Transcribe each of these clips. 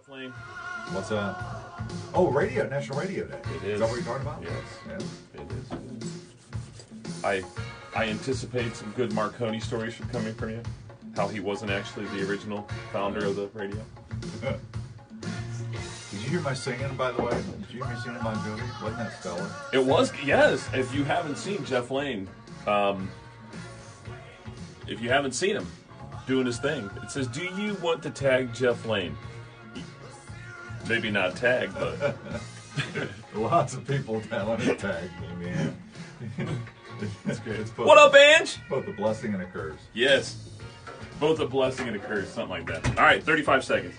Jeff Lane. What's up? Oh, radio, National Radio Day. It is. Is that what you're talking about? Yes. Yeah. It is. I anticipate some good Marconi stories coming from you. How he wasn't actually the original founder of the radio. Did you hear my singing, by the way? Did you hear me singing Bon Jovi? Wasn't that stellar? It was, yes. If you haven't seen Jeff Lane, if you haven't seen him doing his thing, it says, "Do you want to tag Jeff Lane?" Maybe not tag, but Lots of people want to tag me, man. It's good. It's what up, Ange? Both a blessing and a curse. Yes, both a blessing and a curse, something like that. All right, 35 seconds.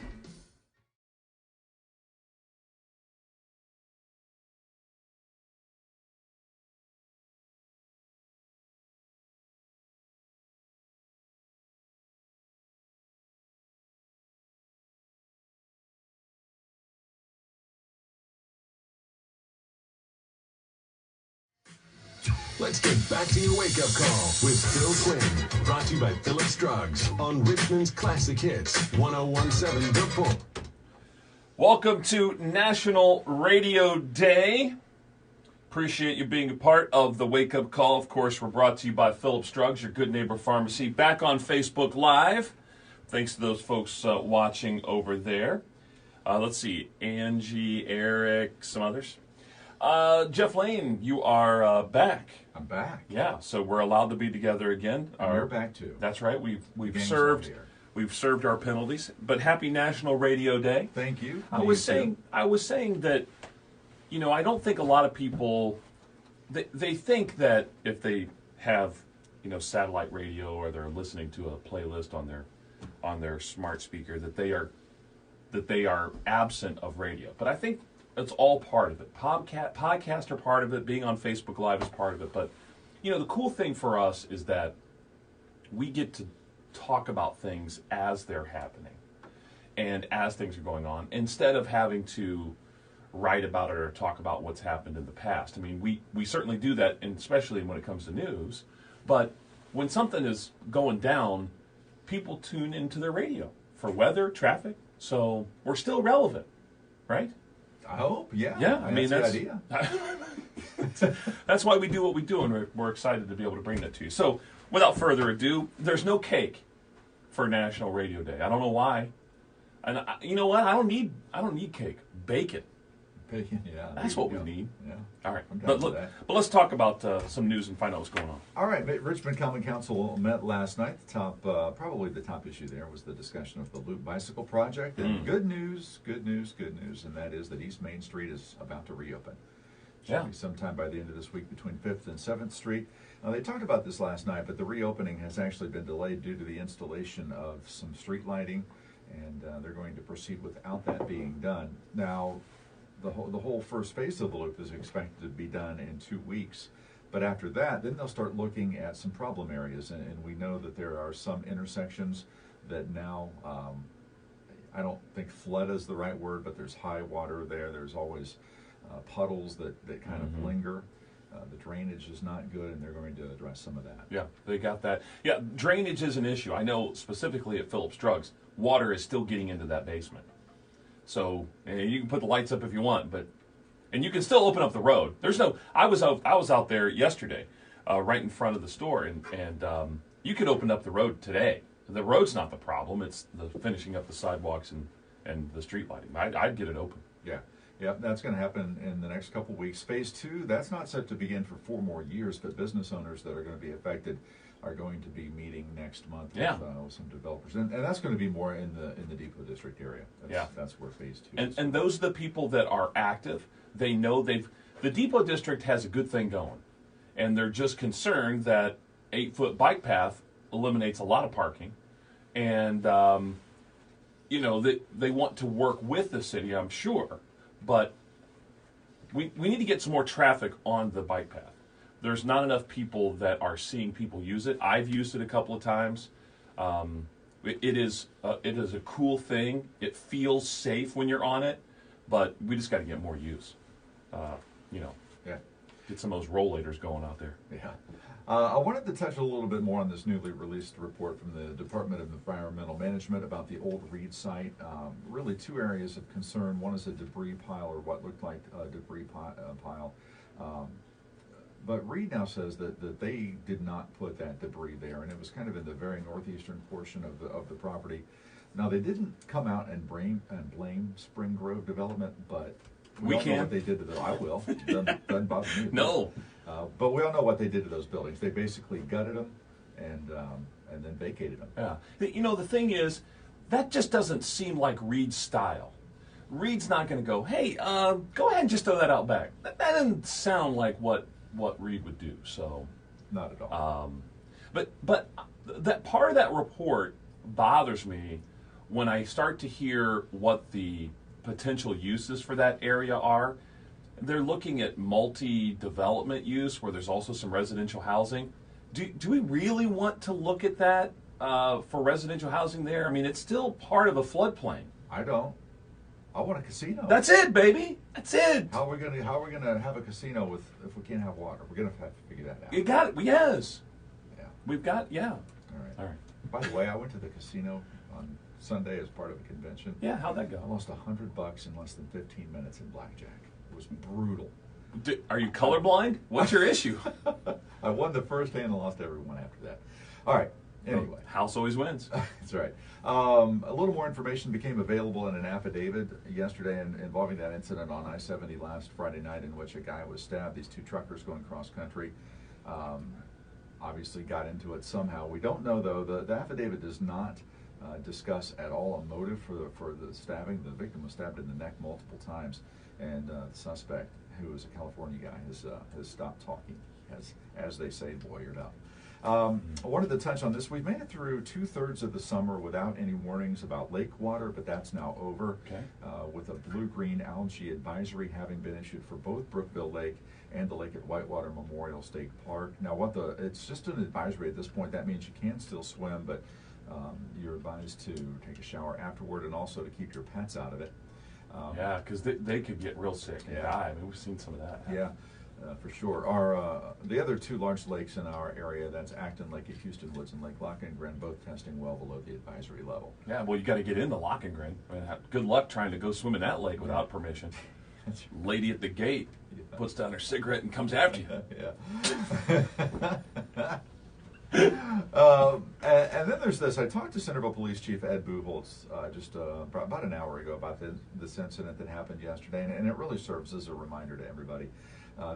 Let's get back to your wake-up call with Phil Quinn. Brought to you by Phillips Drugs on Richmond's Classic Hits, 1017 The Bull. Welcome to National Radio Day. Appreciate you being a part of the wake-up call. Of course, we're brought to you by Phillips Drugs, your good neighbor pharmacy. Back on Facebook Live. Thanks to those folks watching over there. Let's see, Angie, Eric, some others. Jeff Lane, you are back. I'm back. Yeah, so we're allowed to be together again. And you're back too. That's right. We've Game's served over here. we've served our penalties. But happy National Radio Day. Thank you. I was saying that, you know, I don't think a lot of people they think that if they have, you know, satellite radio or they're listening to a playlist on their smart speaker that they are absent of radio. But I think it's all part of it. Podcasts are part of it. Being on Facebook Live is part of it. But, you know, the cool thing for us is that we get to talk about things as they're happening and as things are going on instead of having to write about it or talk about what's happened in the past. I mean, we certainly do that, and especially when it comes to news. But when something is going down, people tune into their radio for weather, traffic. So we're still relevant, right? I hope, yeah. Yeah, I mean, that's the idea. That's why we do what we do, and we're excited to be able to bring that to you. So, without further ado, there's no cake for National Radio Day. I don't know why, and you know what? I don't need cake. Bacon. Yeah, That's what we need. Yeah. All right, I'm down but for look, that. but let's talk about some news and find out what's going on. All right, Richmond Common Council met last night. Probably the top issue there was the discussion of the Loop Bicycle Project. And good news, and that is that East Main Street is about to reopen. Should be sometime by the end of this week between 5th and 7th Street. Now, they talked about this last night, but the reopening has actually been delayed due to the installation of some street lighting, and they're going to proceed without that being done. Now, the whole first phase of the loop is expected to be done in 2 weeks. But after that, then they'll start looking at some problem areas. And we know that there are some intersections that now, I don't think flood is the right word, but there's high water there. There's always puddles that kind of linger. The drainage is not good, and they're going to address some of that. Yeah, they got that. Yeah, drainage is an issue. I know specifically at Phillips Drugs, water is still getting into that basement. So you can put the lights up if you want, and you can still open up the road. There's no. I was out there yesterday, right in front of the store, and you could open up the road today. The road's not the problem. It's the finishing up the sidewalks and the street lighting. I'd get it open. Yeah, that's going to happen in the next couple of weeks. Phase 2, that's not set to begin for 4 more years, but business owners that are going to be affected are going to be meeting next month with some developers, and that's going to be more in the Depot District area. That's where Phase 2 is. And those are the people that are active. They know the Depot District has a good thing going, and they're just concerned that 8-foot bike path eliminates a lot of parking, and you know they want to work with the city, I'm sure, but we need to get some more traffic on the bike path. There's not enough people that are seeing people use it. I've used it a couple of times. It is a cool thing. It feels safe when you're on it, but we just got to get more use. You know. Yeah. Get some of those rollators going out there. Yeah. I wanted to touch a little bit more on this newly released report from the Department of Environmental Management about the old Reed site. Really two areas of concern. One is a debris pile, or what looked like a debris pile. But Reed now says that they did not put that debris there, and it was kind of in the very northeastern portion of the property. Now, they didn't come out and blame Spring Grove Development, but we don't know what they did to them. I will. Doesn't bother me. No. But we all know what they did to those buildings. They basically gutted them and then vacated them. Yeah. You know, the thing is, that just doesn't seem like Reed's style. Reed's not going to go, hey, go ahead and just throw that out back. That doesn't sound like what Reed would do. So, not at all. But that part of that report bothers me when I start to hear what the potential uses for that area are. They're looking at multi-development use where there's also some residential housing. Do we really want to look at that for residential housing there? I mean, it's still part of a floodplain. I don't. I want a casino. That's it, baby. That's it. How are we gonna have a casino if we can't have water? We're gonna have to figure that out. You got it. Yes. Yeah. We've got. Yeah. All right. By the way, I went to the casino on Sunday as part of a convention. Yeah. How'd that go? I lost $100 in less than 15 minutes in blackjack. It was brutal. Are you colorblind? What's your issue? I won the first hand and lost everyone after that. All right. Anyway. House always wins. That's right. A little more information became available in an affidavit yesterday involving that incident on I-70 last Friday night in which a guy was stabbed. These two truckers going cross country obviously got into it somehow. We don't know, though. The affidavit does not discuss at all a motive for the stabbing. The victim was stabbed in the neck multiple times, and the suspect, who is a California guy, has stopped talking, as they say, lawyered up. I wanted to touch on this. We've made it through 2/3 of the summer without any warnings about lake water, but that's now over. Okay. With a blue-green algae advisory having been issued for both Brookville Lake and the lake at Whitewater Memorial State Park. Now, it's just an advisory at this point. That means you can still swim, but you're advised to take a shower afterward and also to keep your pets out of it. Yeah, because they could get real sick and die. I mean, we've seen some of that. Yeah. For sure. The other two large lakes in our area, that's Acton Lake at Houston Woods and Lake Lockengren, both testing well below the advisory level. Yeah, well, you got to get into Lockengren. I mean, good luck trying to go swim in that lake without permission. Lady at the gate puts down her cigarette and comes after you. And then there's this. I talked to Centerville Police Chief Ed Buchholz just about an hour ago about this incident that happened yesterday, and it really serves as a reminder to everybody.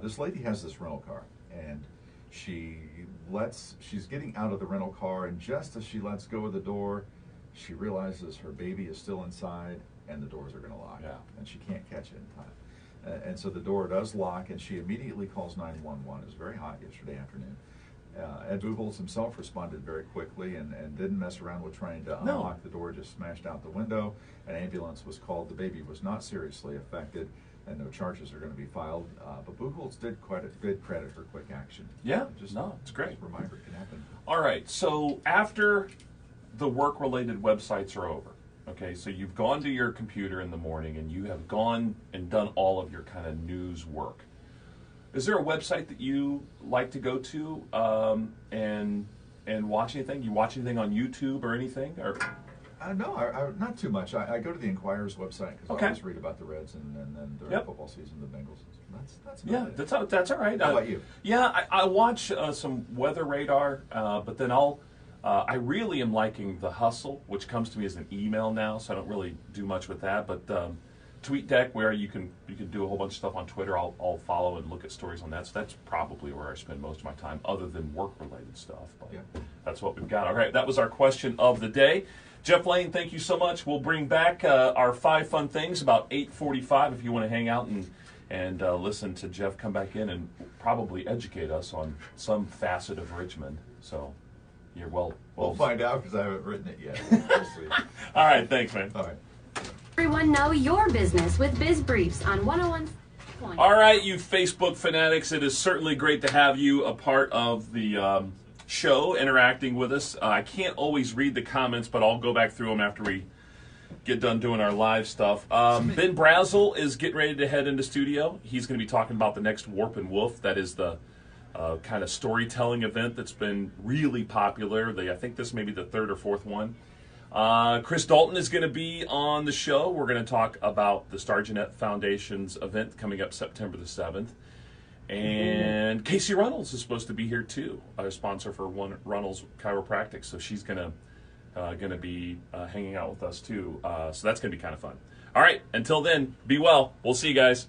This lady has this rental car, and she's getting out of the rental car, and just as she lets go of the door, she realizes her baby is still inside, and the doors are going to lock, and she can't catch it in time. And so the door does lock, and she immediately calls 911. It was very hot yesterday afternoon. Ed Buchholz himself responded very quickly and didn't mess around with trying to unlock the door, just smashed out the window. An ambulance was called. The baby was not seriously affected, and no charges are going to be filed. But Buchholz did credit her quick action. Yeah, it's great. Just a reminder it can happen. All right, so after the work-related websites are over, okay, so you've gone to your computer in the morning and you have gone and done all of your kind of news work. Is there a website that you like to go to and watch anything? You watch anything on YouTube or anything? Or no, I not too much. I go to the Enquirer's website because I always read about the Reds and then during football season, the Bengals. That's that's all right. How about you? Yeah, I watch some Weather Radar, but then I really am liking The Hustle, which comes to me as an email now, so I don't really do much with that. But TweetDeck, where you can do a whole bunch of stuff on Twitter, I'll follow and look at stories on that. So that's probably where I spend most of my time, other than work-related stuff. But that's what we've got. All right, that was our question of the day. Jeff Lane, thank you so much. We'll bring back our 5 fun things about 8:45 if you want to hang out and listen to Jeff come back in and probably educate us on some facet of Richmond. So you're we'll find out because I haven't written it yet. We'll see. All right, thanks, man. All right. Everyone know your business with Biz Briefs on 101. All right, you Facebook fanatics, it is certainly great to have you a part of the show, interacting with us. I can't always read the comments, but I'll go back through them after we get done doing our live stuff. Ben Brazel is getting ready to head into studio. He's going to be talking about the next Warp and Woof. That is the kind of storytelling event that's been really popular. I think this may be the third or fourth one. Chris Dalton is going to be on the show. We're going to talk about the Star Jeanette Foundation's event coming up September the 7th. And Casey Runnels is supposed to be here too, our sponsor for Runnels Chiropractic. So she's going to be hanging out with us too. So that's going to be kind of fun. All right, until then, be well. We'll see you guys.